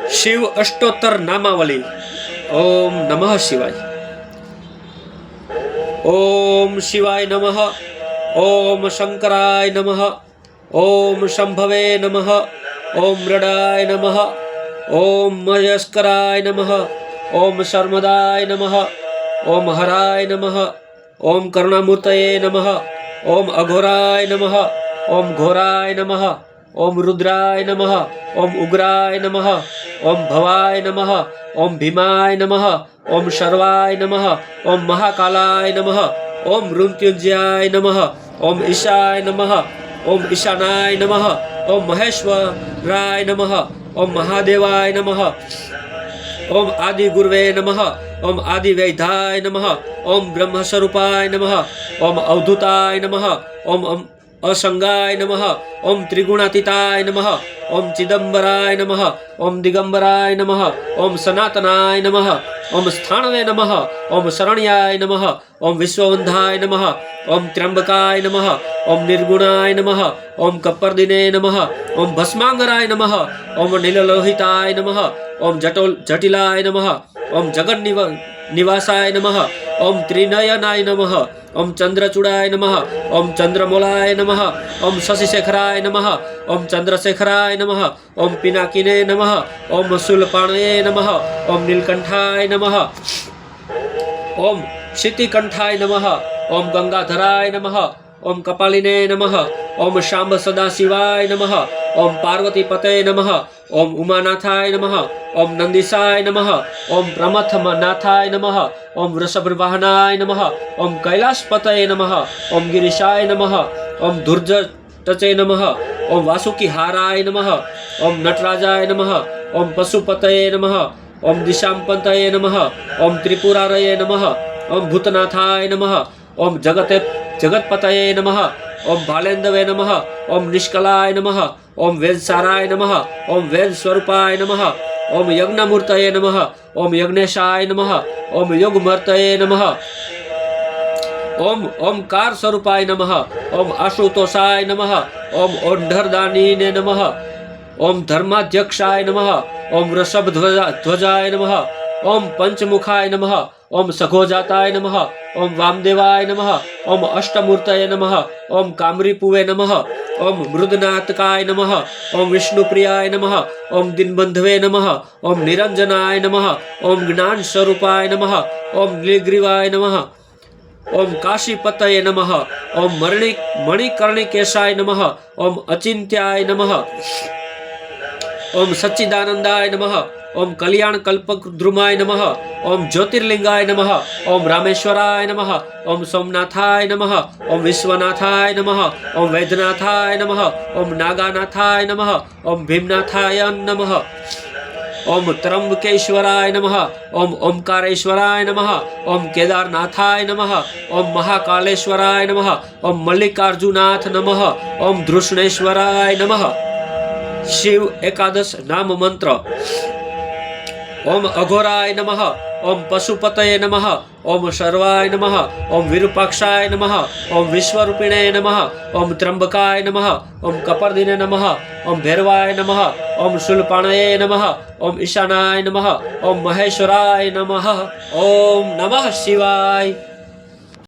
शिव अष्टोत्तर नामावली। ओम नमः शिवाय। ओम शिवाय नमः। ओम शंकराय नमः। ओम शंभवे नमः। ओम मृडाय नमः। ओम मयस्कराय नमः। ओम शर्मदाय नमः। ओम हराय नमः। ओम करुणामूर्तये नमः। ओम अघोराय नमः। ओम घोराय नमः। ओम रुद्राय नमः। ओम उग्राय नमः। ओम भवाय नमः। ओम भीमाय नमः। ओम शर्वाय नमः। ओम महाकालाय नमः। ओम मृत्युंजयाय नमः। ओम ईशाय नमः। ओम ईशानाय नमः। ओम महेश्वराय नमः। ओम महादेवाय नमः। ओम आदि गुरुवे नमः। ओम आदि वैधाय नमः। ओम ब्रह्मस्वरूपाय नमः। ओम अवधूताय नमः। ओम असंगाय नमः। ओम त्रिगुणातीताय नमः। ओम चिदंबराय नमः। ओम दिगंबराय नमः। ओम सनातनाय नमः। ओम स्थाणवे नमः। ओम शरण्याय नमः। ओम विश्ववंधाय नमः। ओम त्र्यंबकाय नमः। ओम निर्गुणाय नमः। ओम कपर्दिने नमः। ओम भस्मांगराय नमः। ओम नीललोहिताय नमः। ओम जटिलाय नमः। ओम जगन्निवासाय नमः। ओम त्रिनयनाय नमः। ओम चंद्रचूड़ाय नमः। ओम चंद्रमौलाय नमः। ओम शशिशेखराय नमः। ओम चंद्रशेखराय नमः। ओम पिनाकिने नमः। ओम शूलपाणये नमः। ओम नीलकंठाय नमः। ओम शितिकंठाय नमः। ओम गंगाधराय नमः। ओम कपालिने नमः। ओम शांब सदाशिवाय नमः। ओम पार्वतीपते नमः। ओम उमानाथाय नमः। ओम नंदीसाय नमः। ओम प्रमथनाथाय नमः। ओम वृषभवाहनाय नमः। ओम कैलाशपतये नमः। ओम गिरीशाय नमः। ओम धूर्जटचे नमः। ओम वासुकीहाराय नमः। ओम नटराजाय नमः। ओम पशुपतये नमः। ओम दिशांपतये नमः। ओम त्रिपुरारये नमः। ओम भूतनाथाय नमः। ओम जगतपतये नमः। ओम भालेन्दवे नमः। ओम निष्कलाय नमः। ओम वेदसाराय नमः। ओम वेद स्वरूपाय नमः। ओम यज्ञमूर्तये नमः। ओम यज्ञेशाय नमः। ओम योगमूर्तये नमः। ओम ओमकार स्वरूपाय नमः। ओम आशुतोषाय नमः। ओम ओंढरदानीने नमः। ओम धर्माध्यक्षाय नमः। ओम वृषभध्वजाय नमः। ओम पंचमुखाय नमः। ओम सघोजाताय नमः। ओम वामदेवाय नमः। ओम अष्टमूर्तये नमः। ओम कामरीपुवे नमः। ओम मृदनाथकाय नमः। ओम विष्णुप्रियाय नमः। ओम दीनबंधवे नमः। ओम निरंजनाय नमः। ओम ज्ञान स्वरूपाय नमः। ओम नीलग्रीवाय नमः। ओम काशीपतये नमः। ओम मणिकर्णिकेशाय नमः। ओम अचिंत्याय नमः। ओम सच्चिदानंदाय नमः। ओम कल्याण कल्पद्रुमाय नमः। ओम ज्योतिर्लिंगाय नमः। ओम रामेश्वराय नमः। ओम सोमनाथाय नमः। ओम विश्वनाथाय नमः। ओम वैद्यनाथाय नमः। ओम नागानाथाय नमः। ओम भीमनाथाय नमः। ओम त्र्यंबकेश्वराय नमः। ओम ओंकारेश्वराय नमः। ओम केदारनाथाय नमः। ओम महाकालेश्वराय नमः। ओम मल्लिकार्जुनाथ नमः। ओम धृष्णेश्वराय नमः। शिव एकादश नाम मंत्र। ओम अघोराय नमः। ओम पशुपतये नमः। ओम शर्वाय नमः। ओम विरूपाक्षाय नमः। ओम विश्वरूपिणे नमः। ओम त्र्यंबकाय नमः। ओम कपर्दिने नमः। ओम भैरवाय नमः। ओम शूलपाणये नमः। ओम ईशानाय नमः। ओम महेश्वराय नमः। ओम नमः शिवाय।